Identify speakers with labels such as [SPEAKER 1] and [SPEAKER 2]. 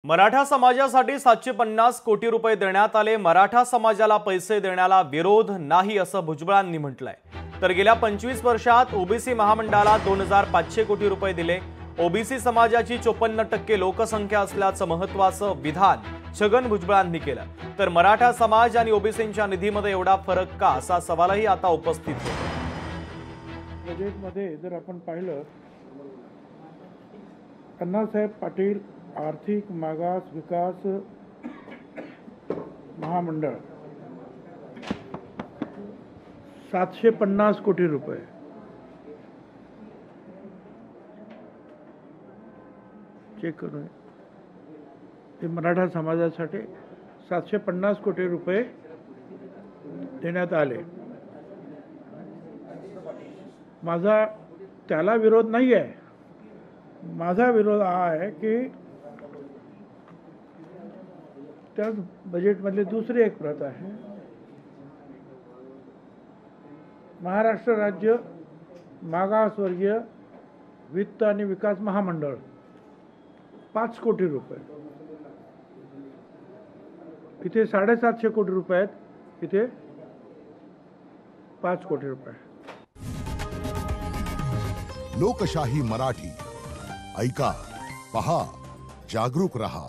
[SPEAKER 1] मराठा समाजासाठी 750 कोटी रुपये देण्यात आले। मराठा समाजाला पैसे देण्याला विरोध नाही असं भुजबळांनी म्हटलंय। तर गेल्या 25 वर्षात ओबीसी महामंडळाला 2500 कोटी रुपये दिले। ओबीसी समाजाची 54% लोकसंख्या असल्याचं महत्त्वाचं विधान छगन भुजबळांनी केलं। तर मराठा समाज आणि ओबीसींच्या निधीमध्ये एवढा फरक का असा सवालही आता उपस्थित होतो।
[SPEAKER 2] बजेटमध्ये जर आपण पाहिलं, अण्णासाहेब पाटील आर्थिक मागास विकास महामंडळ 750 कोटी रुपये, चेक करून ते मराठा समाजासाठी 750 कोटी रुपये देण्यात आले। माझा त्याला विरोध नाही आहे। माझा विरोध हा आहे की त्या बजेटमधली दुसरी एक प्रत आहे, महाराष्ट्र राज्य मागासवर्गीय वित्त आणि विकास महामंडळ 5 कोटी रुपये, इथे 750 कोटी रुपये आहेत, इथे 5 कोटी रुपये।
[SPEAKER 3] लोकशाही मराठी ऐका, पहा, जागरूक रहा।